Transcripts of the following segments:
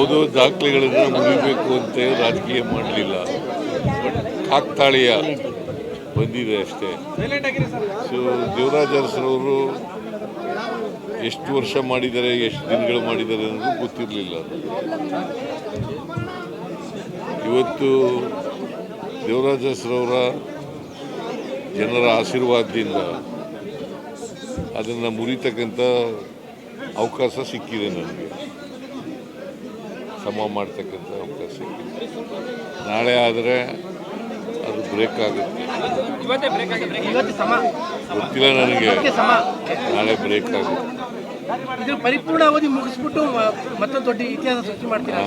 ಯಾವುದೋ ದಾಖಲೆಗಳನ್ನು ಮುರಿಬೇಕು ಅಂತ ರಾಜಕೀಯ ಮಾಡಲಿಲ್ಲ. ಕಾಕ್ತಾಳೀಯ ಬಂದಿದೆ ಅಷ್ಟೇ. ಸೊ ದೇವರಾಜ ಅರಸರವರು ಎಷ್ಟು ವರ್ಷ ಮಾಡಿದ್ದಾರೆ, ಎಷ್ಟು ದಿನಗಳು ಮಾಡಿದ್ದಾರೆ ಅನ್ನೋದು ಗೊತ್ತಿರಲಿಲ್ಲ. ಇವತ್ತು ದೇವರಾಜ ಅರಸರವರ ಜನರ ಆಶೀರ್ವಾದದಿಂದ ಅದನ್ನು ಮುರಿತಕ್ಕಂಥ ಅವಕಾಶ ಸಿಕ್ಕಿದೆ. ನನಗೆ ಸಮ ಮಾಡ್ತಕ್ಕಂಥ ಅವಕಾಶ ಸಿಕ್ಕಿದೆ. ನಾಳೆ ಆದರೆ ಅದು ಬ್ರೇಕ್ ಆಗುತ್ತೆ, ಗೊತ್ತಿಲ್ಲ ನನಗೆ. ನಾಳೆ ಬ್ರೇಕ್ ಆಗುತ್ತೆ. ಇದು ಪರಿಪೂರ್ಣ ಅವಧಿ ಮುಗಿಸ್ಬಿಟ್ಟು ಮತ್ತೊಂದು ದೊಡ್ಡ ಇತಿಹಾಸ ಸೃಷ್ಟಿ ಮಾಡ್ತೀರಾ?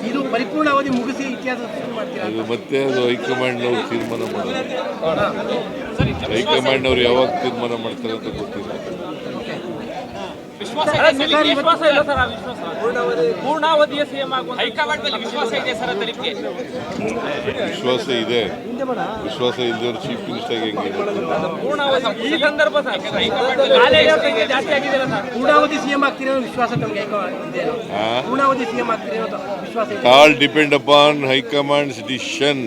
ಇದು ಪರಿಪೂರ್ಣ ಅವಧಿ ಮುಗಿಸಿ ಇತಿಹಾಸ ಸೃಷ್ಟಿ ಮಾಡ್ತೀರಾ? ಅದು ಮತ್ತೆ ಅದು ಹೈಕಮಾಂಡ್ನವ್ರು ತೀರ್ಮಾನ ಮಾಡೋದು. ಹೈಕಮಾಂಡ್ನವ್ರು ಯಾವಾಗ ತೀರ್ಮಾನ ಮಾಡ್ತಾರೆ ಅಂತ ಗೊತ್ತಿಲ್ಲ. ವಿಶ್ವಾಸ ಇದೆ. ವಿಶ್ವಾಸ ಇದ್ದವರು ಚೀಫ್ ಮಿನಿಸ್ಟರ್ ಹೆಂಗಿದೆ? ಪೂರ್ಣಾವಧಿ ಸಿಎಂ ಆಗ್ತೀರೋ ವಿಶ್ವಾಸ ತಮಗೆ ಪೂರ್ಣಾವಧಿ ಸಿಎಂ ಆಗ್ತೀರೋ ವಿಶ್ವಾಸ? All depend upon high command's decision.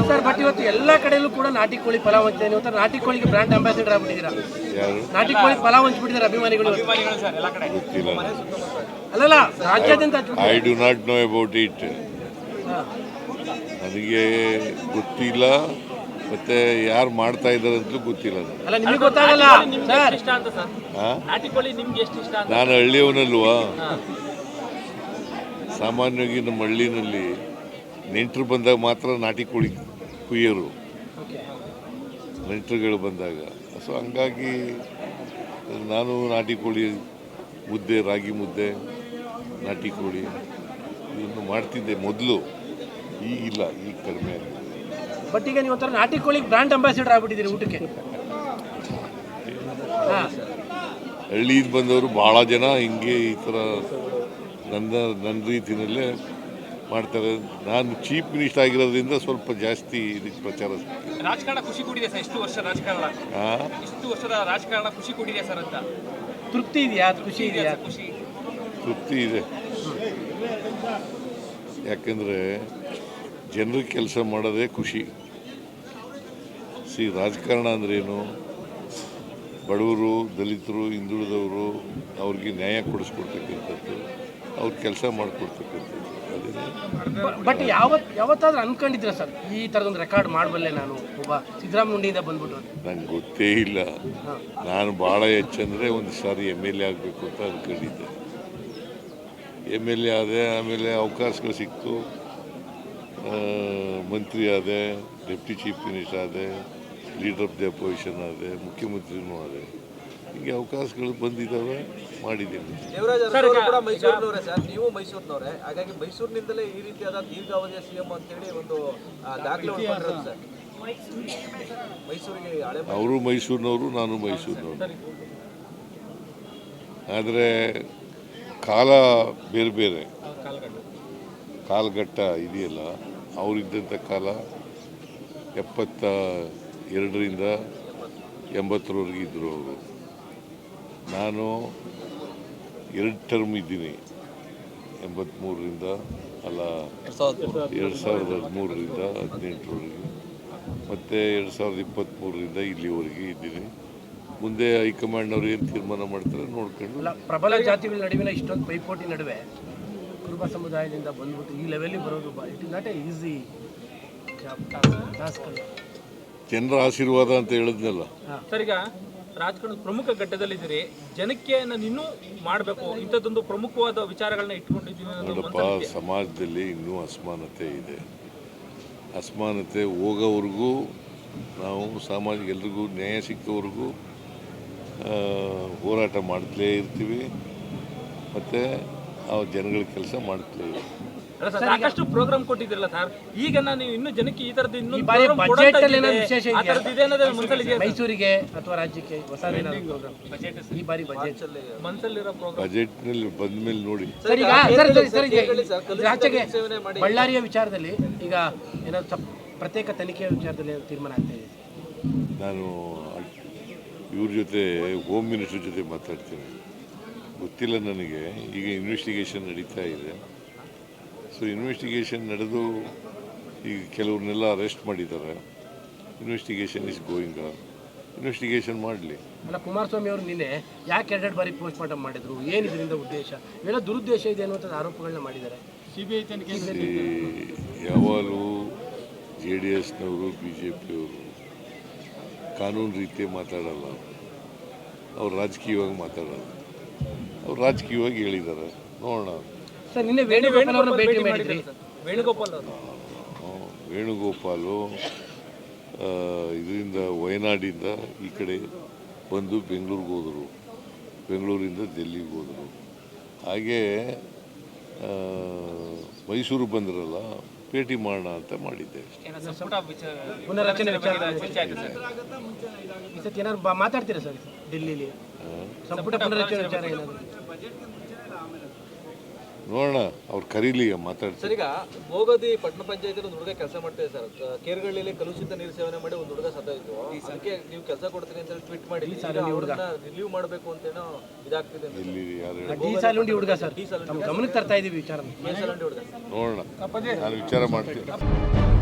Sir, but ಇವತ್ತು ಎಲ್ಲ ಕಡೆಯಲ್ಲೂ ಕೂಡ ನಾಟಿ ಕೋಳಿ ಪಲಾವ್ ಹಂಚ್ತಾರೆ. ಇವತ್ತು ನಾಟಿ ಕೋಳಿಗೆ ಬ್ರಾಂಡ್ ಅಂಬಾಸಿಡರ್ ಆಗ್ಬಿಟ್ಟಿದ್ದೀರಾ. ಯಾರು ನಾಟಿ ಕೋಳಿ ಪಲಾವ್ ಹಂಚ್ಬಿಟ್ಟಿದ್ದಾರೆ ಅಭಿಮಾನಿಗಳು? ಗೊತ್ತಿಲ್ಲ. ಅಲ್ಲಲ್ಲ, ರಾಜ್ಯಾದ್ಯಂತ I do not know about it. ನನಗೆ ಗೊತ್ತಿಲ್ಲ, ಮತ್ತೆ ಯಾರು ಮಾಡ್ತಾ ಇದ್ದಾರೆ ಅಂತಲೂ ಗೊತ್ತಿಲ್ಲ. ಅಲ್ಲ, ನಿಮಗೆ ಗೊತ್ತಾಗಲ್ಲ ಸರ್. ನಾನು ಹಳ್ಳಿಯವನಲ್ವಾ. ಸಾಮಾನ್ಯವಾಗಿ ನಮ್ಮ ಹಳ್ಳಿನಲ್ಲಿ ನೆಂಟರು ಬಂದಾಗ ಮಾತ್ರ ನಾಟಿ ಕೋಳಿ ಕುಯ್ಯೋರು, ನೆಂಟರುಗಳು ಬಂದಾಗ. ಸೊ ಹಂಗಾಗಿ ನಾನು ನಾಟಿ ಕೋಳಿ ಮುದ್ದೆ, ರಾಗಿ ಮುದ್ದೆ, ನಾಟಿ ಕೋಳಿ ಇದನ್ನು ಮಾಡ್ತಿದ್ದೆ ಮೊದಲು. ಈಗಿಲ್ಲ, ಈಗ ಕಡಿಮೆ ಆಗಿದೆ. ಬಟ್ ಈಗ ನೀವು ಒಂಥರ ನಾಟಿ ಕೋಳಿಗೆ ಬ್ರಾಂಡ್ ಅಂಬಾಸಿಡರ್ ಆಗ್ಬಿಟ್ಟಿದ್ದೀರಿ ಊಟಕ್ಕೆ. ಹಳ್ಳಿಯಿಂದ ಬಂದವರು ಭಾಳ ಜನ ಹಿಂಗೆ ಈ ಥರ ನನ್ನ ರೀತಿಯಲ್ಲೇ ಮಾಡ್ತಾರೆ. ನಾನು ಚೀಫ್ ಮಿನಿಸ್ಟರ್ ಆಗಿರೋದ್ರಿಂದ ಸ್ವಲ್ಪ ಜಾಸ್ತಿ ಇದಕ್ಕೆ ಪ್ರಚಾರ. ರಾಜಕಾರಣ ಖುಷಿ ಕೊಟ್ಟಿದೆ ಸರ್. ಇಷ್ಟು ವರ್ಷದ ರಾಜಕಾರಣ ಖುಷಿ ಕೊಟ್ಟಿದೆ ಸರ್ ಅಂತ ತೃಪ್ತಿ ಇದೆಯಾ? ಖುಷಿ ಇದೆಯಾ? ತೃಪ್ತಿ ಇದೆ. ಯಾಕೆಂದರೆ ಜನರಿಗೆ ಕೆಲಸ ಮಾಡೋದೇ ಖುಷಿ. ರಾಜಕಾರಣ ಅಂದ್ರೇನು? ಬಡವರು, ದಲಿತರು, ಹಿಂದುಳಿದವರು ಅವ್ರಿಗೆ ನ್ಯಾಯ ಕೊಡಿಸ್ಕೊಡ್ತಕ್ಕಂಥದ್ದು, ಅವ್ರ ಕೆಲಸ ಮಾಡಿಕೊಡ್ತಕ್ಕಂಥದ್ದು. ಬಟ್ ಯಾವತ್ತಾದ್ರೂ ಅನ್ಕೊಂಡಿದ್ದೀರಾ ಸರ್ ಈ ಥರದೊಂದು ರೆಕಾರ್ಡ್ ಮಾಡಬಲ್ಲೆ ನಾನು ಒಬ್ಬ ಸಿದ್ದರಾಮಯ್ಯನಿಂದ ಬಂದ್ಬಿಟ್ಟು? ನಂಗೆ ಗೊತ್ತೇ ಇಲ್ಲ. ನಾನು ಭಾಳ ಹೆಚ್ಚಂದರೆ ಒಂದು ಸಾರಿ MLA ಆಗಬೇಕು ಅಂತ ಅಂದ್ಕೊಂಡಿದ್ದೆ. MLA ಆದೆ, ಆಮೇಲೆ ಅವಕಾಶಗಳು ಸಿಕ್ತು, ಮಂತ್ರಿ ಆದೆ, ಡೆಪ್ಟಿ ಚೀಫ್ ಮಿನಿಸ್ಟರ್ ಆದೆ, ಲೀಡರ್ ಆಫ್ ದಿ ಅಪೋಸಿಷನ್ ಆದೆ, ಮುಖ್ಯಮಂತ್ರಿನೂ ಆದೆ. ಹೀಗೆ ಅವಕಾಶಗಳು ಬಂದಿದ್ದಾವೆ, ಮಾಡಿದ್ದೀನಿ. ದೇವರಾಜ ಅರಸರು ಕೂಡ ಮೈಸೂರಿನವರೇ ಸರ್, ನೀವು ಮೈಸೂರಿನವರೇ. ಹಾಗಾಗಿ ಮೈಸೂರಿನಿಂದಲೇ ಈ ರೀತಿಯಾದ ದೀರ್ಘಾವಧಿಯ CM ಅಂತೇಳಿ ಒಂದು ದಾಖಲೆ ಉಳ್ಕೊಂಡಿರೋದು ಸರ್. ಮೈಸೂರಿಗೆ ಅವರು ಮೈಸೂರಿನವರು, ನಾನು ಮೈಸೂರಿನವರು. ಆದರೆ ಕಾಲ ಬೇರೆ ಬೇರೆ. ಕಾಲಘಟ್ಟ ಇದೆಯಲ್ಲ, ಅವರಿದ್ದಂಥ ಕಾಲ 72ರಿಂದ 80ರವರೆಗೆ ಇದ್ದರು ಅವರು. ನಾನು 2 ಟರ್ಮ್ ಇದ್ದೀನಿ, 83ರಿಂದ 2013ರಿಂದ 18ರವರೆಗೆ, ಮತ್ತು 2023ರಿಂದ ಇಲ್ಲಿವರೆಗೆ ಇದ್ದೀನಿ. ಮುಂದೆ ಹೈಕಮಾಂಡ್ನವ್ರು ಏನು ತೀರ್ಮಾನ ಮಾಡ್ತಾರೆ ನೋಡ್ಕೊಂಡು. ಪ್ರಬಲ ಜಾತಿಗಳ ನಡುವಿನ ಇಷ್ಟೊಂದು ಪೈಪೋಟಿ ನಡುವೆ ಕುರುಬ ಸಮುದಾಯದಿಂದ ಬಂದ್ಬಿಟ್ಟು ಈ ಲೆವೆಲ್ಗೆ ಬರೋದು it is not A easy task. ಜನರ ಆಶೀರ್ವಾದ ಅಂತ ಹೇಳಿದ್ನಲ್ಲ ಸರ್. ಈಗ ರಾಜಕಾರಣದ ಪ್ರಮುಖ ಘಟ್ಟದಲ್ಲಿದ್ದೀರಿ, ಜನಕ್ಕೆ ನಾನು ಇನ್ನೂ ಮಾಡಬೇಕು ಇಂಥದ್ದೊಂದು ಪ್ರಮುಖವಾದ ವಿಚಾರಗಳನ್ನ ಇಟ್ಕೊಂಡಿದ್ದೀನಿ. ನೋಡಪ್ಪ, ಸಮಾಜದಲ್ಲಿ ಇನ್ನೂ ಅಸಮಾನತೆ ಇದೆ. ಅಸಮಾನತೆ ಹೋಗೋವರೆಗೂ ನಾವು ಸಾಮಾಜಿಕ ಎಲ್ರಿಗೂ ನ್ಯಾಯ ಸಿಕ್ಕವರೆಗೂ ಹೋರಾಟ ಮಾಡ್ತಲೇ ಇರ್ತೀವಿ, ಮತ್ತು ಆ ಜನಗಳ ಕೆಲಸ ಮಾಡ್ತಲೇ ಇರ್ತೀವಿ. ಸಾಕಷ್ಟು ಪ್ರೋಗ್ರಾಮ್ ಕೊಟ್ಟಿದ್ರಲ್ಲ ಸರ್, ಈಗ ನಾನು ಇನ್ನು ಜನಕ್ಕೆ ಈ ತರದ್ದು ಇನ್ನೂ ಮೈಸೂರಿಗೆ ಅಥವಾ ರಾಜ್ಯಕ್ಕೆ ಹೊಸ ಈ ಬಾರಿ ಬಜೆಟ್ನಲ್ಲಿ ಬಂದ ಮೇಲೆ ನೋಡಿ. ರಾಜ್ಯಕ್ಕೆ ಬಳ್ಳಾರಿಯ ವಿಚಾರದಲ್ಲಿ ಈಗ ಏನಾದ್ರು ಪ್ರತ್ಯೇಕ ತನಿಖೆಯ ವಿಚಾರದಲ್ಲಿ ತೀರ್ಮಾನ ಆಗ್ತಾ ಇದೆ. ನಾನು ಇವ್ರ ಜೊತೆ ಹೋಮ್ ಮಿನಿಸ್ಟರ್ ಜೊತೆ ಮಾತಾಡ್ತೀನಿ. ಗೊತ್ತಿಲ್ಲ ನನಗೆ. ಈಗ ಇನ್ವೆಸ್ಟಿಗೇಷನ್ ನಡೀತಾ ಇದೆ. ಸೊ ಇನ್ವೆಸ್ಟಿಗೇಷನ್ ನಡೆದು ಈಗ ಕೆಲವ್ರನ್ನೆಲ್ಲ ಅರೆಸ್ಟ್ ಮಾಡಿದ್ದಾರೆ. Investigation is going on. Investigation ಮಾಡಲಿ. ಅಲ್ಲ, ಕುಮಾರಸ್ವಾಮಿ ಅವರು ನಿನ್ನೆ ಯಾಕೆ ಎರಡೆರಡು ಬಾರಿ ಪೋಸ್ಟ್ ಮಾರ್ಟಮ್ ಮಾಡಿದ್ರು, ಏನು ಇದರಿಂದ ಉದ್ದೇಶ, ಇವೆಲ್ಲ ದುರುದ್ದೇಶ ಇದೆ ಅನ್ನುವಂಥ ಆರೋಪಗಳನ್ನ ಮಾಡಿದ್ದಾರೆ. ಸಿಬಿಐ ತನಿಖೆ ಯಾವಾಗಲೂ JDSನವರು BJPಯವರು ಕಾನೂನು ರೀತಿ ಮಾತಾಡಲ್ಲ, ಅವ್ರು ರಾಜಕೀಯವಾಗಿ ಮಾತಾಡೋದು. ಅವ್ರು ರಾಜಕೀಯವಾಗಿ ಹೇಳಿದ್ದಾರೆ, ನೋಡೋಣ. ಸರ್, ನಿನ್ನೆ ವೇಣುಗೋಪಾಲ್ ಅವರನ್ನ ಭೇಟಿ ಮಾಡಿದ್ರಿ. ವೇಣುಗೋಪಾಲ್ ಅವರು ವೇಣುಗೋಪಾಲು ಇದರಿಂದ ವಯನಾಡಿಂದ ಈ ಕಡೆ ಬಂದು ಬೆಂಗಳೂರಿಗೆ ಹೋದರು, ಬೆಂಗಳೂರಿಂದ ಡೆಲ್ಲಿಗೆ ಹೋದರು. ಹಾಗೇ ಮೈಸೂರು ಬಂದ್ರಲ್ಲ, ಭೇಟಿ ಮಾಡೋಣ ಅಂತ ಮಾಡಿದ್ದೆ. ಪುನರಚನೆ ವಿಚಾರ ಈ ಸತಿ ಏನಾದ್ರು ಮಾತಾಡ್ತೀರಾ ಸರ್ ಡೆಲ್ಲಿಲಿ? ಸಂಪುಟ ಪುನರಚನೆ ವಿಚಾರ ಏನಾದ್ರು ನೋಡೋಣ, ಅವ್ರು ಕರೀಲಿ ಮಾತಾಡ್ತಾರೆ. ಸರ್, ಈಗ ಭೋಗದಿ ಪಟ್ಟಣ ಪಂಚಾಯತ್ ಒಂದು ಹುಡುಗ ಕೆಲಸ ಮಾಡ್ತಿದೆ ಸರ್. ಕೇರ್ಗಳ್ಳಿಯಲ್ಲಿ ಕಲುಷಿತ ನೀರು ಸೇವನೆ ಮಾಡಿ ಒಂದು ಹುಡುಗ ಸತ್ತೋಯ್ತು. ಅದಕ್ಕೆ ನೀವು ಕೆಲಸ ಕೊಡ್ತೀನಿ ಅಂತ ಟ್ವೀಟ್ ಮಾಡಿ ರಿಲೀವ್ ಮಾಡಬೇಕು ಅಂತೇನೋ ಇದಾಗ್ತಿದೆ. ಎಲ್ಲಿ ಯಾರು ಡಿ ಸಾಲುಂಡಿ ಹುಡುಗ ಸರ್, ಗಮನಕ್ಕೆ ತರ್ತಾ ಇದೀವಿ ವಿಚಾರ. ನೋಡೋಣ, ನಾನು ವಿಚಾರ ಮಾಡ್ತೀನಿ.